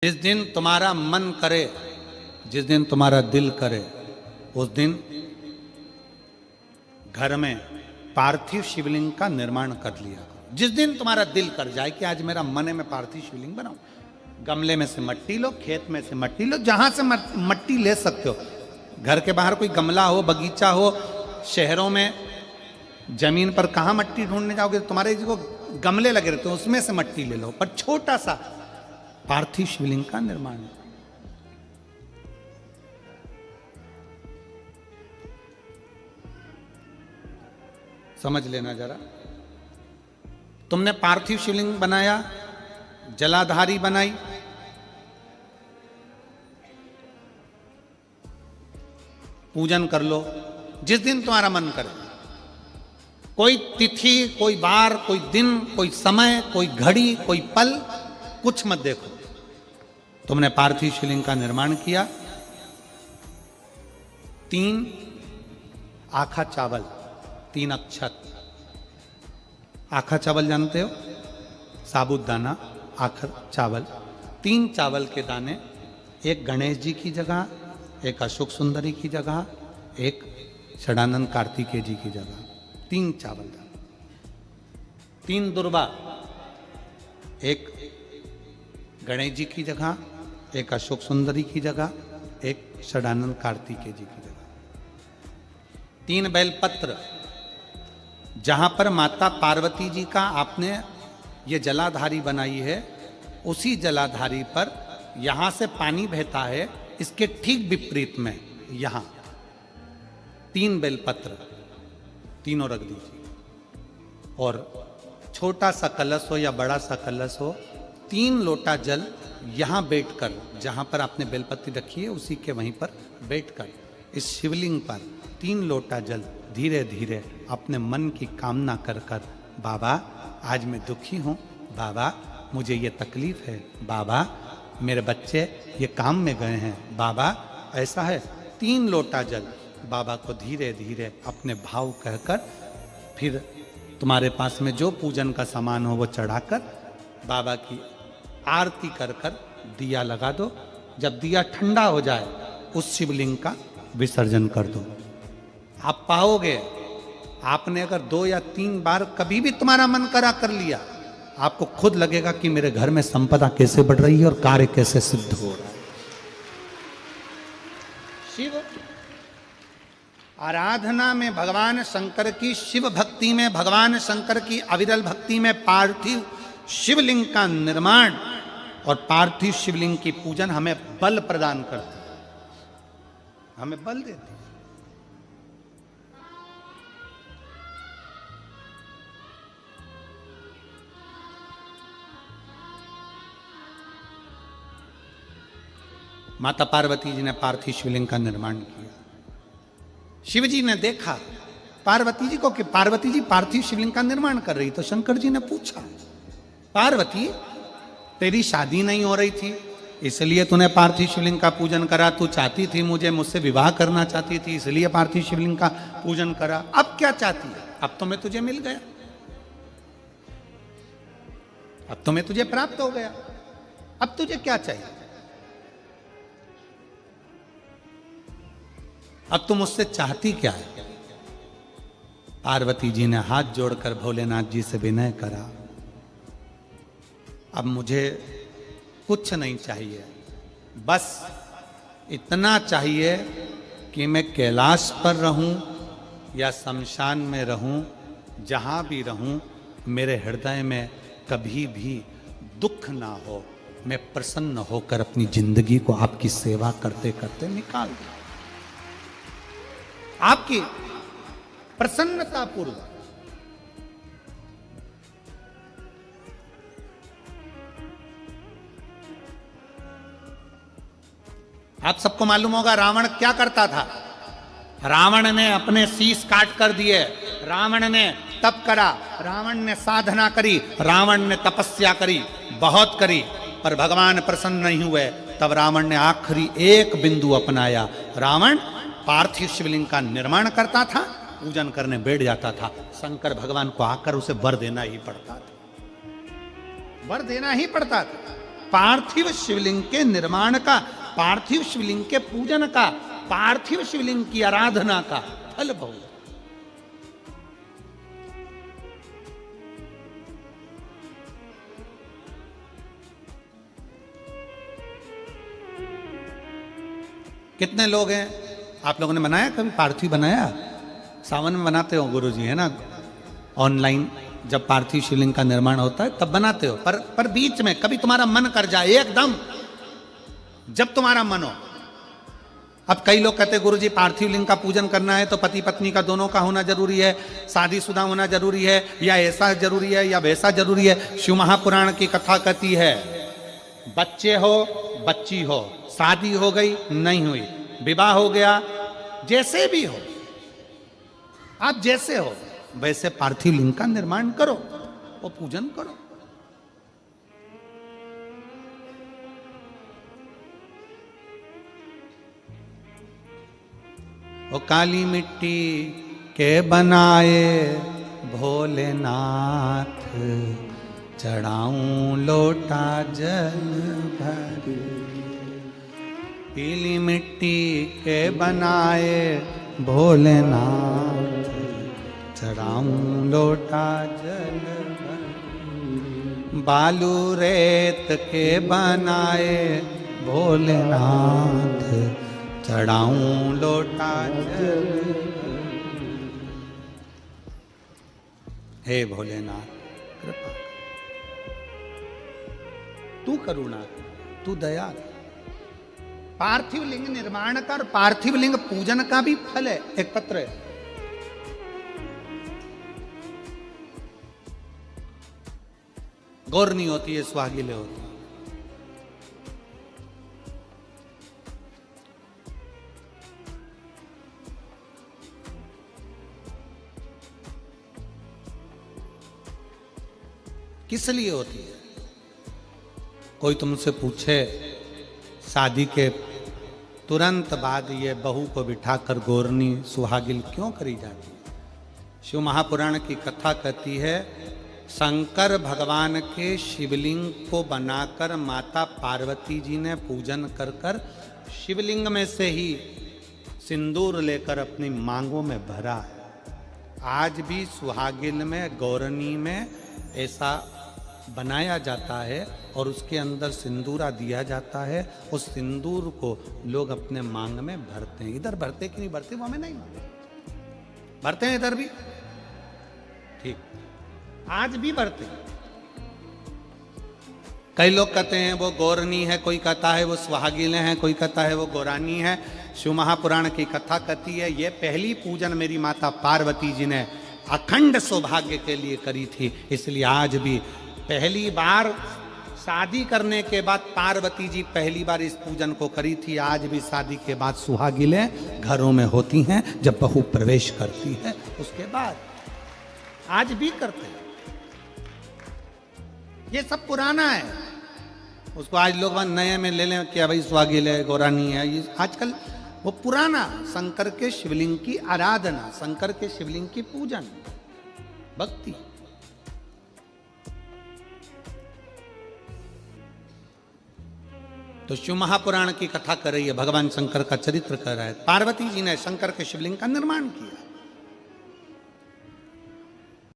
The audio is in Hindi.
जिस दिन तुम्हारा मन करे, जिस दिन तुम्हारा दिल करे, उस दिन घर में पार्थिव शिवलिंग का निर्माण कर लिया करो। जिस दिन तुम्हारा दिल कर जाए कि आज मेरा मन है मैं पार्थिव शिवलिंग बनाऊं, गमले में से मट्टी लो, खेत में से मट्टी लो, जहां से मट्टी ले सकते हो। घर के बाहर कोई गमला हो, बगीचा हो, शहरों में जमीन पर कहां मट्टी ढूंढने जाओगे, तुम्हारे जो गमले लगे रहते हैं उसमें से मट्टी ले लो, पर छोटा सा पार्थिव शिवलिंग का निर्माण। समझ लेना जरा, तुमने पार्थिव शिवलिंग बनाया, जलाधारी बनाई, पूजन कर लो जिस दिन तुम्हारा मन करे। कोई तिथि, कोई वार, कोई दिन, कोई समय, कोई घड़ी, कोई पल कुछ मत देखो। तुमने पार्थिव शिवलिंग का निर्माण किया। 3 आखा चावल, 3 अक्षत। आखा चावल जानते हो, साबूदाना, आखा चावल। 3 चावल के दाने, एक गणेश जी की जगह, एक अशोक सुंदरी की जगह, एक षडानंद कार्तिकेय जी की जगह। 3 चावल दाने। 3 दुर्वा, एक गणेश जी की जगह, एक अशोक सुंदरी की जगह, एक षडानंद कार्तिकेय जी की जगह। 3 बेलपत्र, जहां पर माता पार्वती जी का आपने ये जलाधारी बनाई है, उसी जलाधारी पर यहां से पानी बहता है, इसके ठीक विपरीत में यहां 3 बेलपत्र, तीनों रख दीजिए। और छोटा सा कलश हो या बड़ा सा कलश हो, 3 लोटा जल यहां बैठकर, जहां पर आपने बेलपत्ती रखी है उसी के वहीं पर बैठकर इस शिवलिंग पर 3 लोटा जल धीरे धीरे अपने मन की कामना कर कर, बाबा आज मैं दुखी हूं, बाबा मुझे ये तकलीफ है, बाबा मेरे बच्चे ये काम में गए हैं, बाबा ऐसा है। 3 लोटा जल बाबा को धीरे धीरे अपने भाव कहकर, फिर तुम्हारे पास में जो पूजन का सामान हो वो चढ़ाकर बाबा की आरती कर कर दिया लगा दो। जब दिया ठंडा हो जाए उस शिवलिंग का विसर्जन कर दो। आप पाओगे, आपने अगर 2 या 3 बार कभी भी तुम्हारा मन करा कर लिया, आपको खुद लगेगा कि मेरे घर में संपदा कैसे बढ़ रही है और कार्य कैसे सिद्ध हो रहा है। शिव आराधना में भगवान शंकर की, शिव भक्ति में भगवान शंकर की अविरल भक्ति में पार्थिव शिवलिंग का निर्माण और पार्थिव शिवलिंग की पूजन हमें बल प्रदान करती है, हमें बल देती है। माता पार्वती जी ने पार्थिव शिवलिंग का निर्माण किया। शिव जी ने देखा पार्वती जी को कि पार्वती जी पार्थिव शिवलिंग का निर्माण कर रही, तो शंकर जी ने पूछा, पार्वती तेरी शादी नहीं हो रही थी इसलिए तूने पार्थिव शिवलिंग का पूजन करा, तू चाहती थी मुझसे विवाह करना चाहती थी इसलिए पार्थिव शिवलिंग का पूजन करा, अब क्या चाहती है? अब तो मैं तुझे मिल गया, अब तो मैं तुझे प्राप्त हो गया, अब तुझे क्या चाहिए? अब तुम मुझसे चाहती क्या है? पार्वती जी ने हाथ जोड़कर भोलेनाथ जी से विनय करा, अब मुझे कुछ नहीं चाहिए, बस इतना चाहिए कि मैं कैलाश पर रहूं या शमशान में रहूं, जहां भी रहूं मेरे हृदय में कभी भी दुख ना हो, मैं प्रसन्न होकर अपनी जिंदगी को आपकी सेवा करते करते निकाल दूं, आपकी प्रसन्नता पूर्वक। आप सबको मालूम होगा रावण क्या करता था। रावण ने अपने शीश काट कर दिए, रावण ने तप करा, रावण ने साधना करी, रावण ने तपस्या करी, बहुत करी, पर भगवान प्रसन्न नहीं हुए। तब रावण ने आखिरी एक बिंदु अपनाया। रावण पार्थिव शिवलिंग का निर्माण करता था, पूजन करने बैठ जाता था, शंकर भगवान को आकर उसे वर देना ही पड़ता था, वर देना ही पड़ता था। पार्थिव शिवलिंग के निर्माण का, पार्थिव शिवलिंग के पूजन का, पार्थिव शिवलिंग की आराधना का फल भोग। कितने लोग हैं, आप लोगों ने बनाया कभी पार्थिव? बनाया? सावन में बनाते हो गुरुजी, है ना? ऑनलाइन जब पार्थिव शिवलिंग का निर्माण होता है तब बनाते हो, पर बीच में कभी तुम्हारा मन कर जाए एकदम, जब तुम्हारा मन हो। अब कई लोग कहते हैं गुरुजी पार्थिव लिंग का पूजन करना है तो पति पत्नी का दोनों का होना जरूरी है, शादीशुदा होना जरूरी है, या ऐसा जरूरी है या वैसा जरूरी है। शिव महापुराण की कथा कहती है बच्चे हो बच्ची हो, शादी हो गई नहीं हुई, विवाह हो गया, जैसे भी हो, आप जैसे हो वैसे पार्थिव लिंग का निर्माण करो और पूजन करो। वो काली मिट्टी के बनाए भोलेनाथ, चढ़ाऊं लोटा जल भर। पीली मिट्टी के बनाए भोलेनाथ, चढ़ाऊं लोटा जल भर। बालू रेत के बनाए भोलेनाथ, चढ़ाऊं लोटा जल। हे भोलेनाथ कृपा, तू करुणा, तू दया। पार्थिव लिंग निर्माण कर, पार्थिव लिंग पूजन का भी फल है। एक पत्र है, गौर नहीं होती है, सुहागिले होती है। किस लिए होती है? कोई तुमसे पूछे शादी के तुरंत बाद ये बहू को बिठाकर गोरनी सुहागिल क्यों करी जाती है? शिव महापुराण की कथा कहती है शंकर भगवान के शिवलिंग को बनाकर माता पार्वती जी ने पूजन कर कर शिवलिंग में से ही सिंदूर लेकर अपनी मांगों में भरा है। आज भी सुहागिल में, गौरनी में ऐसा बनाया जाता है और उसके अंदर सिंदूरा दिया जाता है। उस सिंदूर को लोग अपने मांग में भरते हैं। इधर भरते कि नहीं भरते वो हमें नहीं मालूम, भरते हैं इधर भी, ठीक, आज भी भरते हैं। कई लोग कहते हैं वो गौरनी है, कोई कहता है वो सुहागिलें हैं, कोई कहता है वो गौरानी है। शिव महापुराण की कथा कहती है ये पहली पूजन मेरी माता पार्वती जी ने अखंड सौभाग्य के लिए करी थी, इसलिए आज भी पहली बार शादी करने के बाद पार्वती जी पहली बार इस पूजन को करी थी। आज भी शादी के बाद सुहागिलें घरों में होती हैं, जब बहू प्रवेश करती है उसके बाद आज भी करते हैं। ये सब पुराना है, उसको आज लोग नए में ले लें कि भाई सुहागिल है, गौरानी है। ये आजकल वो पुराना शंकर के शिवलिंग की आराधना, शंकर के शिवलिंग की पूजन, भक्ति। तो शिव महापुराण की कथा कर रही है, भगवान शंकर का चरित्र कर रहा है। पार्वती जी ने शंकर के शिवलिंग का निर्माण किया।